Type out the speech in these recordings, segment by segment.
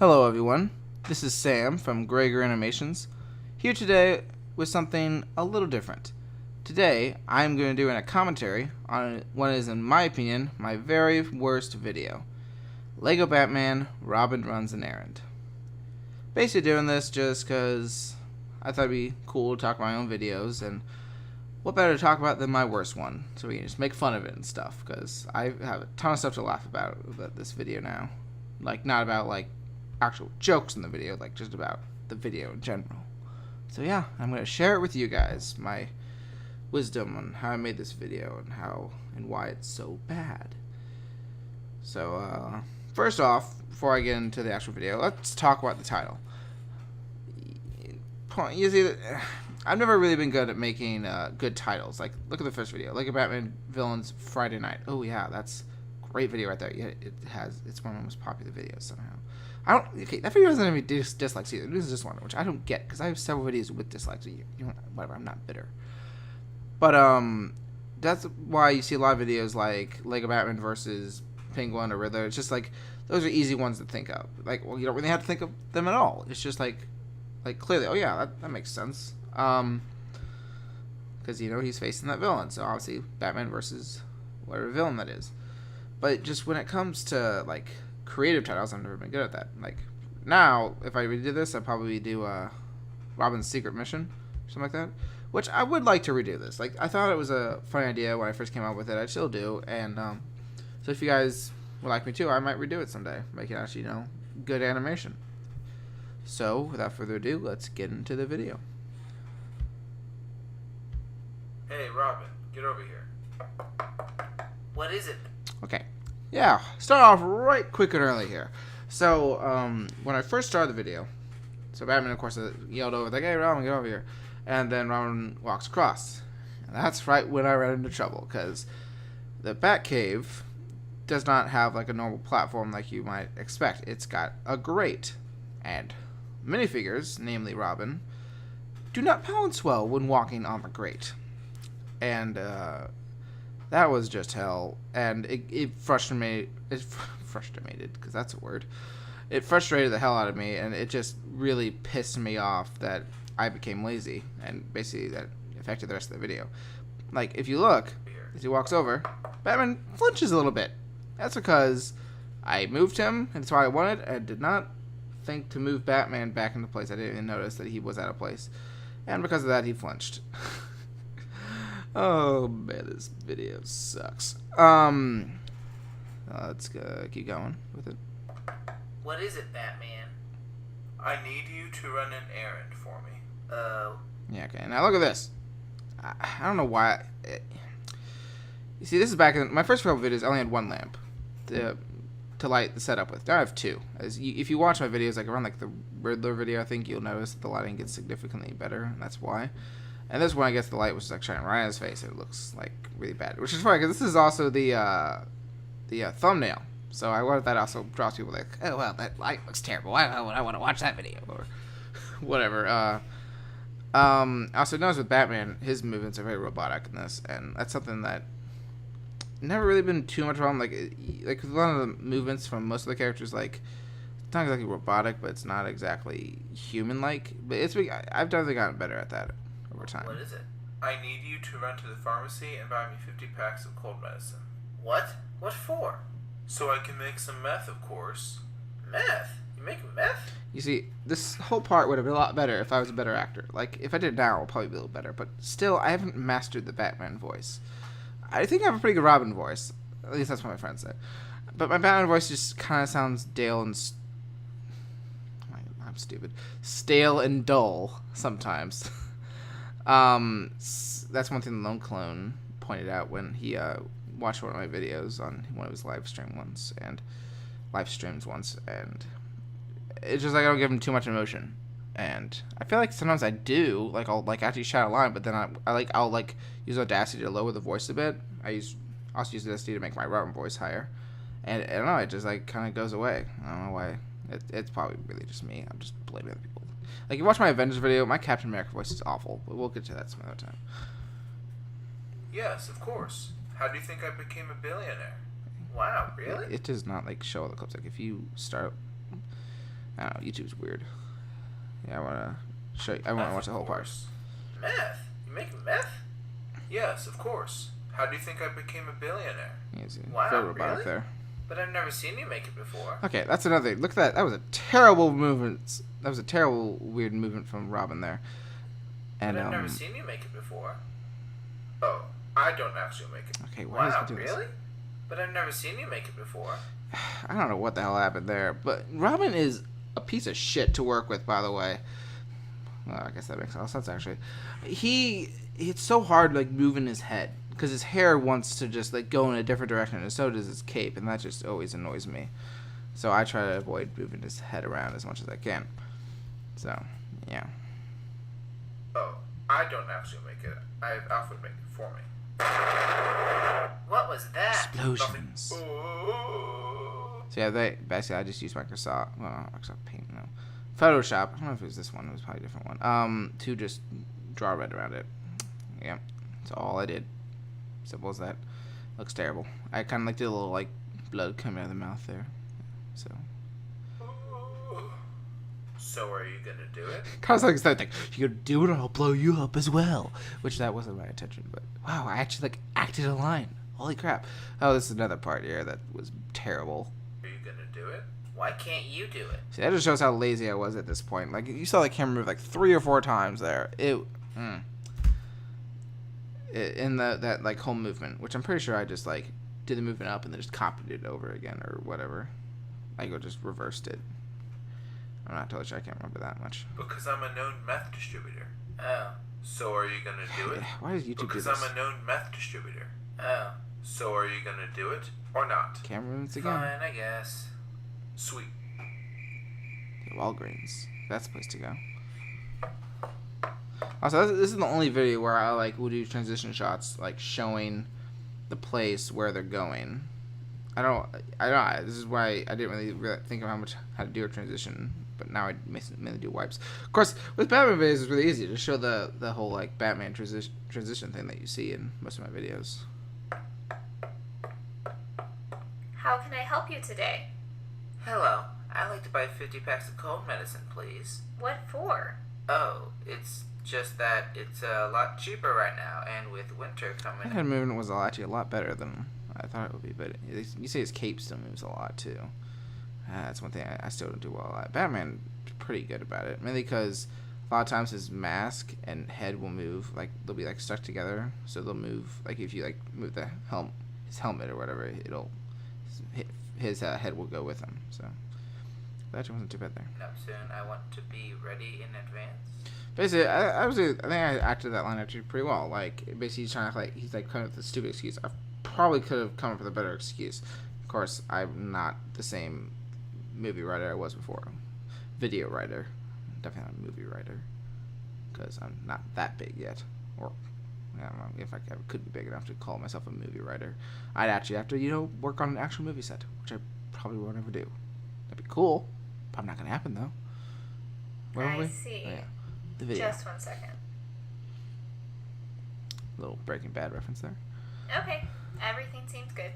Hello everyone, this is Sam from Gregor Animations, here today with something a little different. Today, I'm going to do a commentary on what is, in my opinion, my very worst video. Lego Batman, Robin Runs an Errand. Basically doing this just because I thought it'd be cool to talk about my own videos, and what better to talk about than my worst one, so we can just make fun of it and stuff, because I have a ton of stuff to laugh about this video now. Like, not about, like, actual jokes in the video, like just about the video in general. So yeah, I'm going to share it with you guys, my wisdom on how I made this video and how and why it's so bad. So first off, before I get into the actual video, let's talk about the title. You see, I've never really been good at making good titles. Like, look at the first video, Lego Batman Villains Friday Night. Oh yeah, that's a great video right there. Yeah, it's one of the most popular videos somehow. Okay, that video doesn't have any dislikes either. This is just one, which I don't get, because I have several videos with dislikes. You know, whatever, I'm not bitter. But, that's why you see a lot of videos like Lego Batman versus Penguin or Riddler. It's just like, those are easy ones to think of. Like, well, you don't really have to think of them at all. It's just like clearly, oh yeah, that makes sense. Because, you know, he's facing that villain. So, obviously, Batman versus whatever villain that is. But just when it comes to, like, creative titles, I've never been good at that. Like, now, if I redo this, I'd probably do Robin's Secret Mission, or something like that. Which I would like to redo this. Like, I thought it was a funny idea when I first came out with it. I still do. And so if you guys would like me to, I might redo it someday. Make it actually, you know, good animation. So, without further ado, let's get into the video. Hey, Robin, get over here. What is it? Okay. Yeah, start off right quick and early here. So, when I first started the video, so Batman, of course, yelled over, like, hey, Robin, get over here. And then Robin walks across. And that's right when I ran into trouble, because the Batcave does not have, like, a normal platform like you might expect. It's got a grate. And minifigures, namely Robin, do not balance well when walking on the grate. And, that was just hell, and it frustrated, because that's a word. It frustrated the hell out of me, and it just really pissed me off that I became lazy, and basically that affected the rest of the video. Like, if you look, as he walks over, Batman flinches a little bit. That's because I moved him, and that's why I wanted. I did not think to move Batman back into place. I didn't even notice that he was out of place, and because of that, he flinched. Oh man, this video sucks. Let's keep going with it. What is it, Batman? I need you to run an errand for me. Oh. Yeah, okay. Now look at this. I don't know why. You see, this is back in my first couple videos. I only had one lamp to light the setup with. Now I have two. If you watch my videos, like around like the Riddler video, I think you'll notice that the lighting gets significantly better, and that's why. And this one, I guess the light was like shining right in his face, and it looks like really bad. Which is funny, because this is also the thumbnail. So I wonder if that also draws people like, oh, well, that light looks terrible. I want to watch that video, or whatever. I also noticed with Batman, his movements are very robotic in this, and that's something that never really been too much problem. Like a lot of the movements from most of the characters, like, it's not exactly robotic, but it's not exactly human-like. But I've definitely gotten better at that over time. What is it? I need you to run to the pharmacy and buy me 50 packs of cold medicine. What? What for? So I can make some meth, of course. Meth? You make meth? You see, this whole part would have been a lot better if I was a better actor. Like, if I did it now, it'll probably be a little better. But still, I haven't mastered the Batman voice. I think I have a pretty good Robin voice. At least that's what my friends say. But my Batman voice just kind of sounds stale and... I'm stupid. Stale and dull sometimes. That's one thing the Lone Clone pointed out when he watched one of my videos on one of his live streams once, and it's just like I don't give him too much emotion, and I feel like sometimes I do, like I'll like actually shout a line, but then I'll use Audacity to lower the voice a bit. I also use Audacity to make my Robin voice higher, and I don't know, it just like kind of goes away. I don't know why. It's probably really just me. I'm just blaming other people. Like, you watch my Avengers video, my Captain America voice is awful, but we'll get to that some other time. Yes, of course. How do you think I became a billionaire? Wow, really? It does not, like, show all the clips. Like, if you start I don't know. YouTube's weird. Yeah, I want to show you. I want to watch the whole part. Meth? You make meth? Yes, of course. How do you think I became a billionaire? He's Wow, very robotic really? there. But I've never seen you make it before. Okay, that's another thing. Look at that. That was a terrible movement. That was a terrible, weird movement from Robin there. And But I've never seen you make it before. Oh, I don't actually make it. Okay, why Wow, is he doing really? But I've never seen you make it before. this? I don't know what the hell happened there, but Robin is a piece of shit to work with, by the way. Well, I guess that makes a lot of sense, actually. It's so hard, like, moving his head, because his hair wants to just, like, go in a different direction, and so does his cape, and that just always annoys me. So I try to avoid moving his head around as much as I can. So, yeah. Oh, I don't actually make it. I have Alfred make it for me. What was that? Explosions. Nothing. Ooh. So yeah, basically I just use Microsoft, well, not Microsoft Paint, no, Photoshop. I don't know if it was this one. It was probably a different one. To just draw red around it. Yeah, that's all I did. Simple as that. Looks terrible. I kind of like did a little like blood coming out of the mouth there. So. So are you gonna do it? Kind of like that thing. You're gonna do it, or I'll blow you up as well. Which that wasn't my intention, but wow, I actually like acted a line. Holy crap! Oh, this is another part here that was terrible. Are you gonna do it? Why can't you do it? See, that just shows how lazy I was at this point. Like, you saw the camera move like 3 or 4 times there. In that like whole movement, which I'm pretty sure I just like did the movement up and then just copied it over again or whatever. Like, I just reversed it. I'm not totally sure. I can't remember that much. Because I'm a known meth distributor. Oh. So are you gonna do it? Why does YouTube Because do this? I'm a known meth distributor. Oh. So are you gonna do it or not? Camera movements again. Fine, I guess. Sweet. Yeah, Walgreens. That's the place to go. Also, this is the only video where I like will do transition shots, like showing the place where they're going. I don't. This is why I didn't really think of how to do a transition, but now I mainly do wipes. Of course, with Batman videos, it's really easy to show the whole like Batman transition thing that you see in most of my videos. How can I help you today? Hello. I'd like to buy 50 packs of cold medicine, please. What for? Oh, it's just that it's a lot cheaper right now, and with winter That coming head movement was actually a lot better than I thought it would be, but you say his cape still moves a lot too. That's one thing I still don't do well at. Batman is pretty good about it, mainly because a lot of times his mask and head will move, like they'll be like stuck together, so they'll move. Like if you like move his helmet or whatever, his head will go with him. So that actually wasn't too bad there. up soon. I want to be ready in advance. Basically, I think I acted that line actually pretty well. Like, basically, he's trying to he's like coming up with a stupid excuse. I probably could have come up with a better excuse. Of course, I'm not the same movie writer I was before. Video writer, definitely not a movie writer, because I'm not that big yet. Or I don't know if I could be big enough to call myself a movie writer. I'd actually have to work on an actual movie set, which I probably won't ever do. That'd be cool. Probably not gonna happen though. Where were I we? see. Oh, yeah. The video. Just 1 second. Little Breaking Bad reference there. Okay, everything seems good.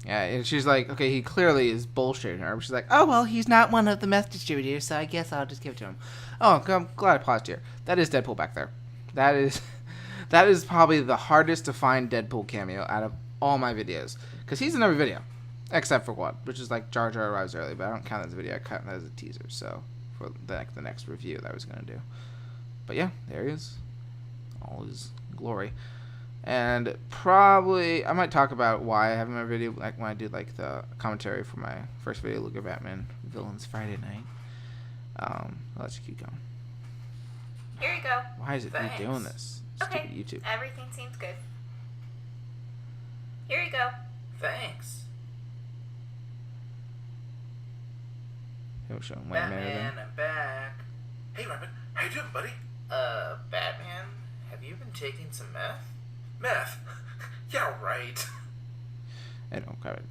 Yeah, and she's like, okay, he clearly is bullshitting her. She's like, oh, well, he's not one of the meth distributors, so I guess I'll just give it to him. Oh, I'm glad I paused here. That is Deadpool back there. That is probably the hardest to find Deadpool cameo out of all my videos. Because he's in every video. Except for one, which is like Jar Jar arrives early, but I don't count that as a video. I count that as a teaser, so for the next review that I was going to do. But yeah, there he is. All his glory. And probably, I might talk about why I have my video, like when I did like the commentary for my first video, Look at Batman Villains Friday Night. I'll let you keep going. Here you go. Why is it me Thanks. doing this? Okay, Stupid YouTube. everything seems good. Here you go. Thanks. He'll show him. Wait a minute. Batman, I'm back. Hey, Robin. How you doing, buddy? Batman, have you been taking some meth? Meth? Yeah, right. I don't cover it.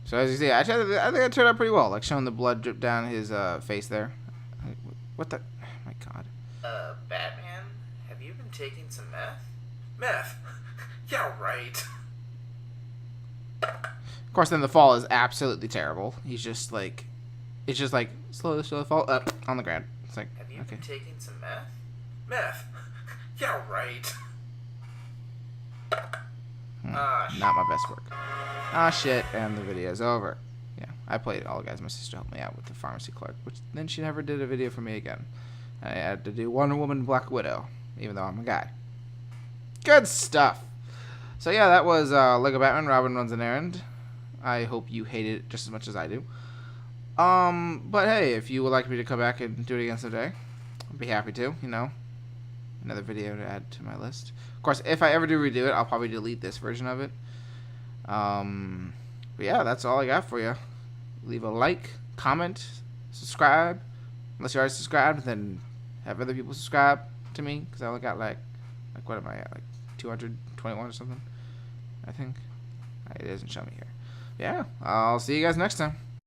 So as you see, I think it turned out pretty well. Like showing the blood drip down his face there. What the? Oh my God. Batman, have you been taking some meth? Meth? Yeah, right. Of course, then the fall is absolutely terrible. He's just like, it's just like slowly fall up on the ground. It's like, Have you okay. been taking some meth? Meth? Yeah, right. Not my best work. Ah, shit, and the video's over. Yeah, I played All Guys. My sister helped me out with the pharmacy clerk, which then she never did a video for me again. I had to do Wonder Woman Black Widow, even though I'm a guy. Good stuff. So yeah, that was Lego Batman, Robin Runs an Errand. I hope you hate it just as much as I do. But hey, if you would like me to come back and do it again someday, I'd be happy to, you know. Another video to add to my list. Of course, if I ever do redo it, I'll probably delete this version of it. But yeah, that's all I got for you. Leave a like, comment, subscribe. Unless you already subscribed, then have other people subscribe to me, because I only got like what am I at, like 221 or something, I think. It doesn't show me here. Yeah, I'll see you guys next time.